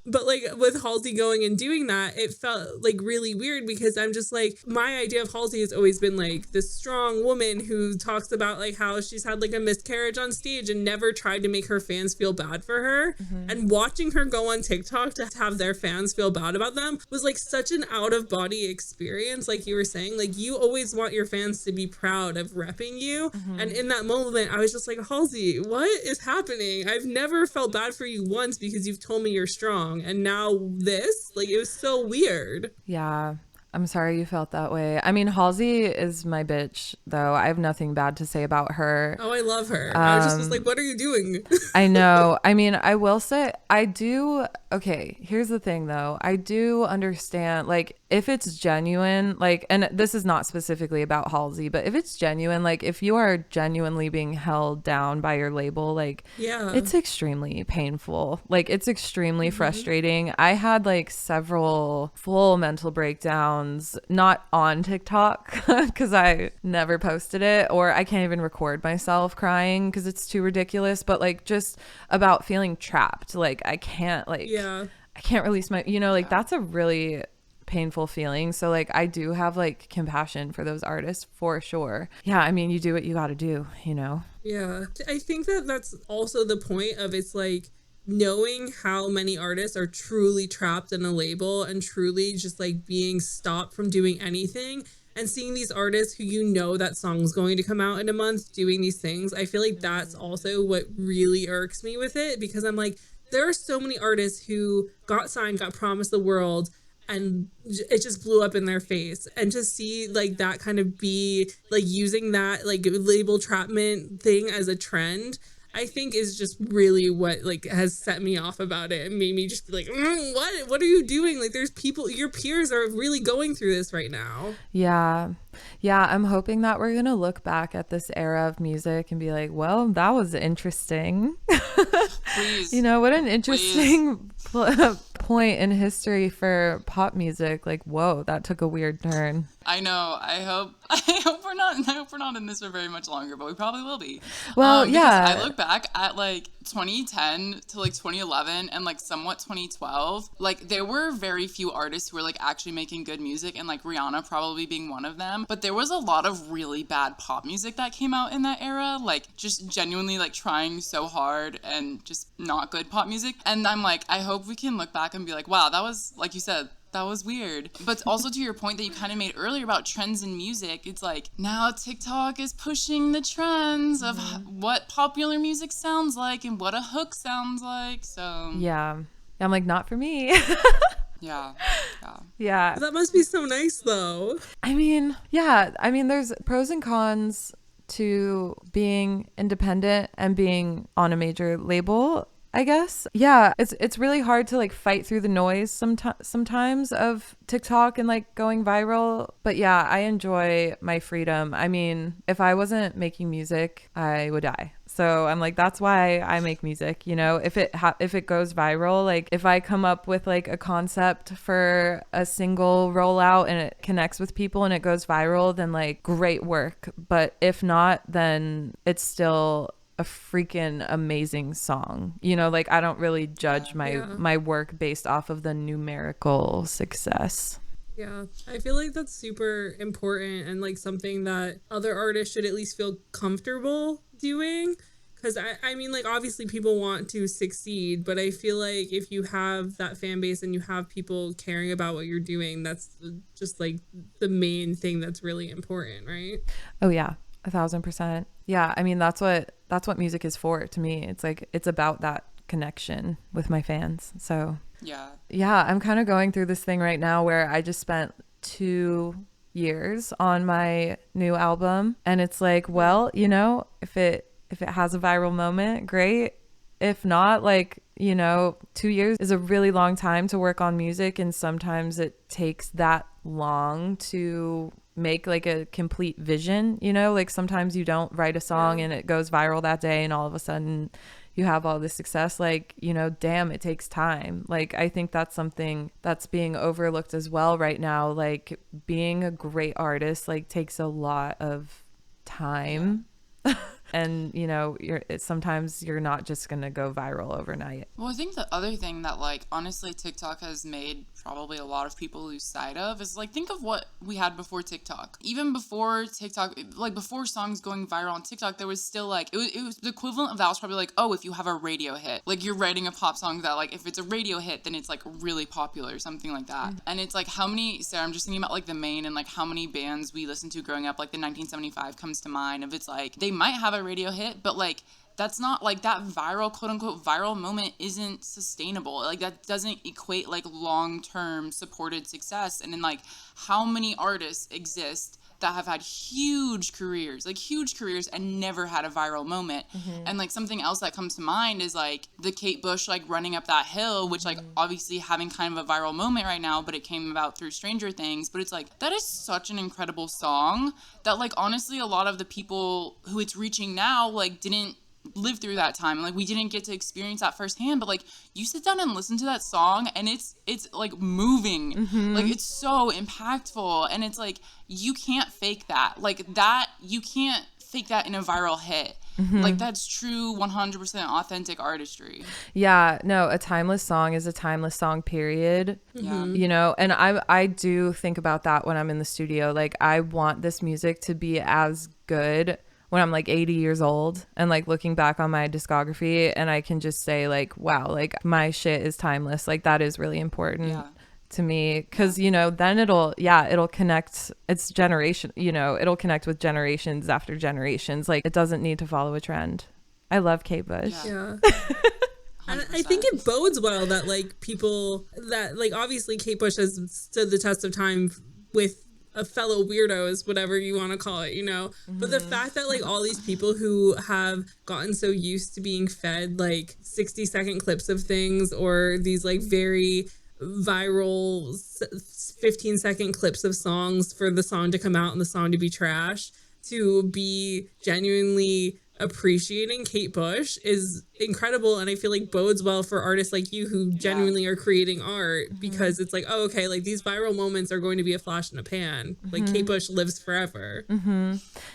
But like with Halsey going and doing that, it felt like really weird, because I'm just like, my idea of Halsey has always been like this strong woman who talks about like how she's had like a miscarriage on stage and never tried to make her fans feel bad for her. And watching her go on TikTok to have their fans feel bad about them was like such an out of body experience. Like you were saying, like you always want your fans to be proud of repping you. And in that moment I was just like, Halsey, what is happening? I've never felt bad for you once because you've told me you're strong, and now this, like, it was so weird.
Yeah, I'm sorry you felt that way. I mean, Halsey is my bitch, though. I have nothing bad to say about her.
Oh, I love her. I just was like, what are you doing?
I know. I mean, I will say I do. Okay, here's the thing, though. I do understand, like, if it's genuine, like, and this is not specifically about Halsey, but if it's genuine, like, if you are genuinely being held down by your label, like, it's extremely painful. Like, it's extremely frustrating. I had like several full mental breakdowns, not on TikTok because I never posted it, or I can't even record myself crying because it's too ridiculous, but like just about feeling trapped. Like, I can't, like, I can't release my, you know, like that's a really painful feeling. So like I do have like compassion for those artists for sure. Yeah, I mean, you do what you got to do, you know.
Yeah, I think that that's also the point of, it's like knowing how many artists are truly trapped in a label and truly just like being stopped from doing anything. And seeing these artists who you know that song's going to come out in a month doing these things, I feel like that's also what really irks me with it, because I'm like, there are so many artists who got signed, got promised the world, and it just blew up in their face. And to see like that kind of be like using that like label trapment thing as a trend, I think is just really what like has set me off about it and made me just be like, what are you doing? Like, there's people, your peers are really going through this right now.
Yeah. I'm hoping that we're going to look back at this era of music and be like, well, that was interesting.
Please.
You know, what an interesting point in history for pop music. Like, whoa, that took a weird turn.
I know. I hope we're not in this for very much longer, but we probably will be.
Well, yeah.
I look back at like 2010 to like 2011 and like somewhat 2012. Like, there were very few artists who were like actually making good music, and like Rihanna probably being one of them. But there was a lot of really bad pop music that came out in that era, like just genuinely like trying so hard and just not good pop music. And I'm like, I hope we can look back and be like, wow, that was, like you said, that was weird. But also to your point that you kind of made earlier about trends in music, it's like now TikTok is pushing the trends of what popular music sounds like and what a hook sounds like. So
yeah, I'm like, not for me.
Yeah.
That must be so nice though.
I mean, there's pros and cons to being independent and being on a major label, I guess. Yeah, it's really hard to like fight through the noise sometimes of TikTok and like going viral. But yeah, I enjoy my freedom. I mean, if I wasn't making music, I would die. So I'm like, that's why I make music, you know. If it goes viral, like if I come up with like a concept for a single rollout and it connects with people and it goes viral, then like great work. But if not, then it's still a freaking amazing song, you know. Like, I don't really judge my work based off of the numerical success.
Yeah, I feel like that's super important and like something that other artists should at least feel comfortable doing. Because I mean, like, obviously people want to succeed, but I feel like if you have that fan base and you have people caring about what you're doing, that's just like the main thing that's really important, right?
Oh yeah, 1,000%. Yeah, I mean, that's what music is for to me. It's like, it's about that connection with my fans. So yeah, I'm kind of going through this thing right now where I just spent 2 years on my new album, and it's like, well, you know, if it has a viral moment, great. If not, like, you know, 2 years is a really long time to work on music, and sometimes it takes that long to make like a complete vision, you know. Like, sometimes you don't write a song and it goes viral that day and all of a sudden you have all this success. Like, you know, damn, it takes time. Like, I think that's something that's being overlooked as well right now. Like, being a great artist like takes a lot of time. And, you know, sometimes you're not just going to go viral overnight.
Well, I think the other thing that, like, honestly, TikTok has made probably a lot of people lose sight of is, like, think of what we had before TikTok. Even before TikTok, like, before songs going viral on TikTok, there was still, like, it was the equivalent of that was probably, like, oh, if you have a radio hit. Like, you're writing a pop song that, like, if it's a radio hit, then it's, like, really popular, something like that. And it's, like, Sarah, I'm just thinking about, like, the main and, like, how many bands we listened to growing up, like, the 1975 comes to mind. If it's, like, they might have a radio hit, but like that's not like that viral, quote unquote viral moment isn't sustainable. Like, that doesn't equate like long-term supported success. And then, like, how many artists exist that have had huge careers and never had a viral moment. And like something else that comes to mind is like the Kate Bush like Running Up That Hill, which like obviously having kind of a viral moment right now, but it came about through Stranger Things. But it's like, that is such an incredible song that like honestly a lot of the people who it's reaching now like didn't live through that time, and like we didn't get to experience that firsthand. But like, you sit down and listen to that song and it's like moving, like it's so impactful, and it's like you can't fake that. Like, that you can't fake that in a viral hit. Like, that's true 100% authentic artistry.
Yeah, no, a timeless song is a timeless song, period. You know, and I do think about that when I'm in the studio. Like, I want this music to be as good when I'm like 80 years old and like looking back on my discography, and I can just say like, wow, like my shit is timeless. Like, that is really important to me, because then it'll connect. It's generation, it'll connect with generations after generations. Like, it doesn't need to follow a trend. I love Kate Bush.
Yeah. And I think it bodes well that like people that like, obviously Kate Bush has stood the test of time with a fellow weirdos, whatever you want to call it, but the fact that like all these people who have gotten so used to being fed like 60-second clips of things, or these like very viral 15-second clips of songs for the song to come out and the song to be trash, to be genuinely appreciating Kate Bush is incredible. And I feel like bodes well for artists like you who genuinely are creating art, because it's like, oh, okay, like these viral moments are going to be a flash in a pan. Like Kate Bush lives forever.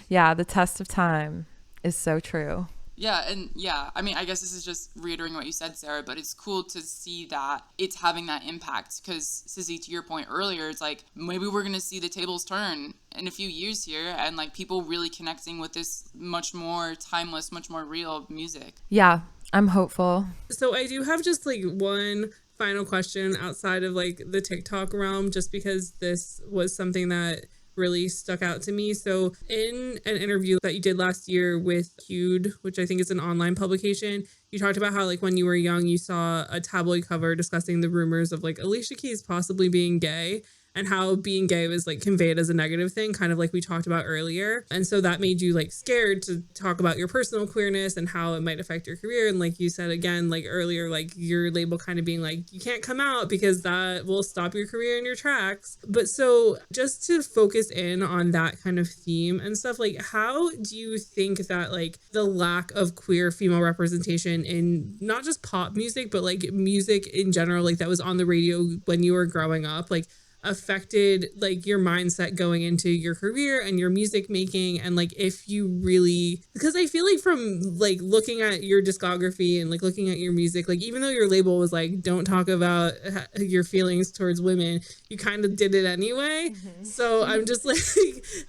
Yeah, the test of time is so true.
Yeah, and I mean, I guess this is just reiterating what you said, Sarah, but it's cool to see that it's having that impact, because, Sizzy, to your point earlier, it's like, maybe we're going to see the tables turn in a few years here, and like people really connecting with this much more timeless, much more real music.
Yeah, I'm hopeful.
So I do have just like one final question outside of like the TikTok realm, just because this was something that really stuck out to me. So in an interview that you did last year with Hued, which I think is an online publication, you talked about how like when you were young, you saw a tabloid cover discussing the rumors of like Alicia Keys possibly being gay, and how being gay was like conveyed as a negative thing, kind of like we talked about earlier. And so that made you like scared to talk about your personal queerness and how it might affect your career. And like you said again, like earlier, like your label kind of being like, you can't come out because that will stop your career in your tracks. But so just to focus in on that kind of theme and stuff, like how do you think that like the lack of queer female representation in not just pop music, but like music in general, like that was on the radio when you were growing up, like affected like your mindset going into your career and your music making? And like if you really, because I feel like from like looking at your discography and like looking at your music, like even though your label was like, don't talk about your feelings towards women, you kind of did it anyway. So I'm just like,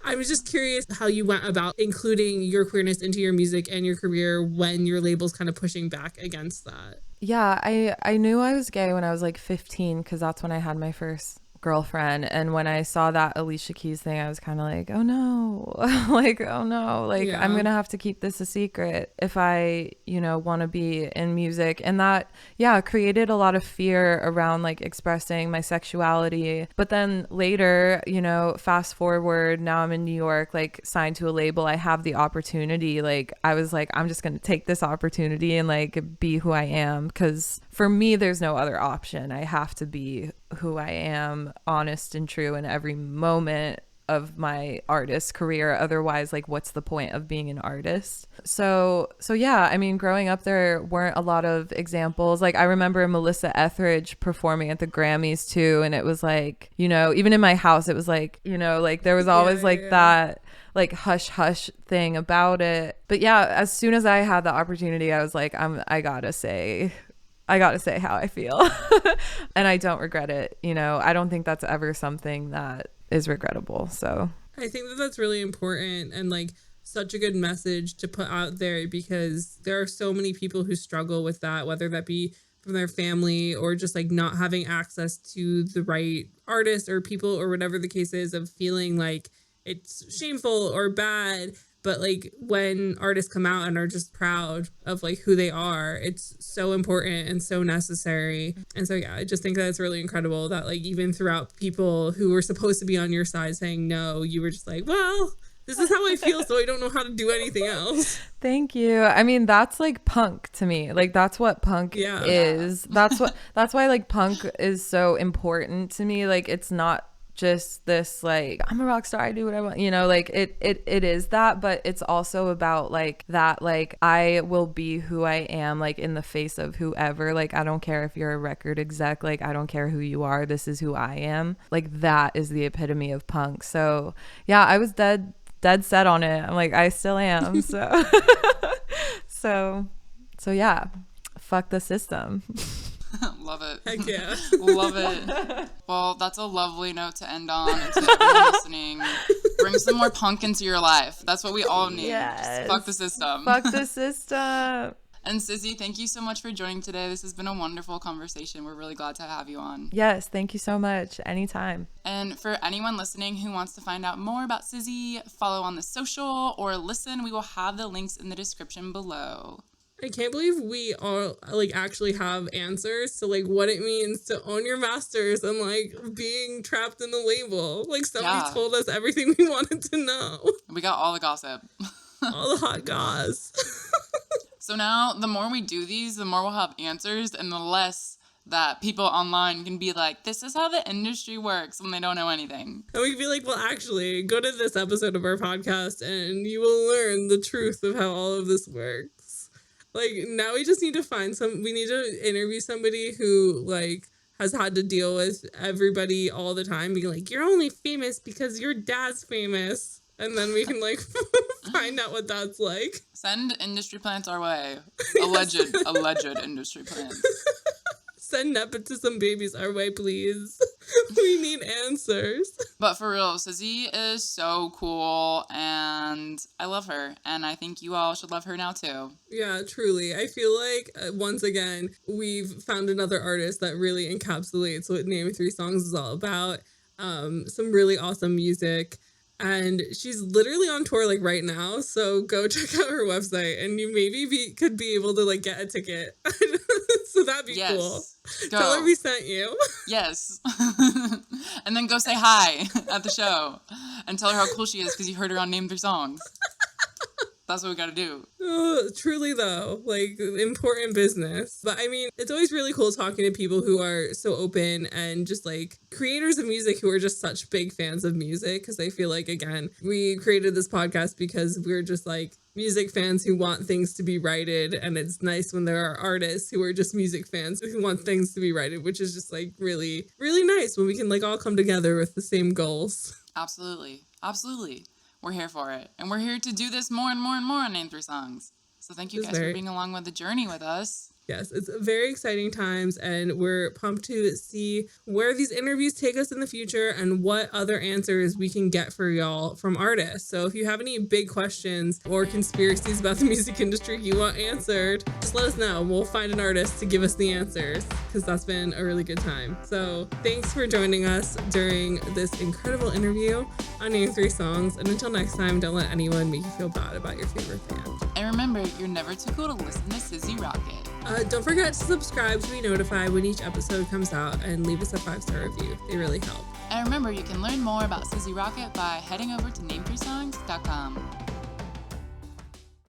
I was just curious how you went about including your queerness into your music and your career when your label's kind of pushing back against that.
Yeah, I knew I was gay when I was like 15, because that's when I had my first girlfriend. And when I saw that Alicia Keys thing, I was kind of like, oh no, like, oh no, like I'm gonna have to keep this a secret if I want to be in music. And that created a lot of fear around like expressing my sexuality. But then later, fast forward, now I'm in New York, like signed to a label, I have the opportunity. Like I was like, I'm just gonna take this opportunity and like be who I am, because for me there's no other option. I have to be who I am, honest and true in every moment of my artist career. Otherwise, like, what's the point of being an artist? So yeah, I mean, growing up, there weren't a lot of examples. Like, I remember Melissa Etheridge performing at the Grammys too, and it was like, even in my house, it was like, like there was always that like hush hush thing about it. But yeah, as soon as I had the opportunity, I was like, I gotta say how I feel. And I don't regret it. I don't think that's ever something that is regrettable. So
I think that that's really important and like such a good message to put out there, because there are so many people who struggle with that, whether that be from their family or just like not having access to the right artists or people or whatever the case is, of feeling like it's shameful or bad. But like when artists come out and are just proud of like who they are, it's so important and so necessary. And so yeah, I just think that it's really incredible that like even throughout people who were supposed to be on your side saying no, you were just like, well, this is how I feel, so I don't know how to do anything else.
Thank you. I mean, that's like punk to me. Like that's what punk is. That's why like punk is so important to me. Like it's not just this like I'm a rock star, I do what I want, like it is that, but it's also about like that, like I will be who I am, like in the face of whoever. Like I don't care if you're a record exec, like I don't care who you are, this is who I am. Like that is the epitome of punk. So yeah, I was dead set on it. I'm like, I still am. So so yeah, fuck the system.
Love it.
Heck yeah.
Love it. Well, that's a lovely note to end on. And to everyone listening, bring some more punk into your life. That's what we all need.
Yes.
Just fuck the system.
Fuck the system.
And Sizzy, thank you so much for joining today. This has been a wonderful conversation. We're really glad to have you on.
Yes, thank you so much. Anytime.
And for anyone listening who wants to find out more about Sizzy, follow on the social, or listen, we will have the links in the description below.
I can't believe we all like actually have answers to like what it means to own your masters and like being trapped in the label. Like somebody told us everything we wanted to know.
We got all the gossip.
All the hot goss.
So now the more we do these, the more we'll have answers and the less that people online can be like, this is how the industry works when they don't know anything.
And we can be like, well, actually, go to this episode of our podcast and you will learn the truth of how all of this works. Like, now we just need to we need to interview somebody who, like, has had to deal with everybody all the time being like, you're only famous because your dad's famous. And then we can, like, find out what that's like.
Send industry plants our way. Alleged industry plants.
Send nepotism babies our way, please. We need answers.
But for real, Sizzy is so cool, and I love her, and I think you all should love her now too.
Yeah, truly. I feel like, once again, we've found another artist that really encapsulates what Name 3 Songs is all about. Some really awesome music. And she's literally on tour like right now, so go check out her website, and you maybe could be able to like get a ticket. So that'd be cool.
Go.
Tell her we sent you.
Yes. And then go say hi at the show and tell her how cool she is because you heard her on Name 3 Songs. That's what we gotta do.
Truly though, like important business. But I mean, it's always really cool talking to people who are so open and just like creators of music who are just such big fans of music. Because I feel like, again, we created this podcast because we're just like music fans who want things to be righted. And it's nice when there are artists who are just music fans who want things to be righted, which is just like really, really nice when we can like all come together with the same goals.
Absolutely. Absolutely. We're here for it. And we're here to do this more and more and more on Name 3 Songs. So thank you guys for being along with the journey with us.
Yes, it's very exciting times, and we're pumped to see where these interviews take us in the future and what other answers we can get for y'all from artists. So if you have any big questions or conspiracies about the music industry you want answered, just let us know. We'll find an artist to give us the answers, because that's been a really good time. So thanks for joining us during this incredible interview on Name 3 Songs. And until next time, don't let anyone make you feel bad about your favorite band.
And remember, you're never too cool to listen to Sizzy Rocket.
Don't forget to subscribe to be notified when each episode comes out, and leave us a 5-star review. They really help.
And remember, you can learn more about Sizzy Rocket by heading over to name3songs.com.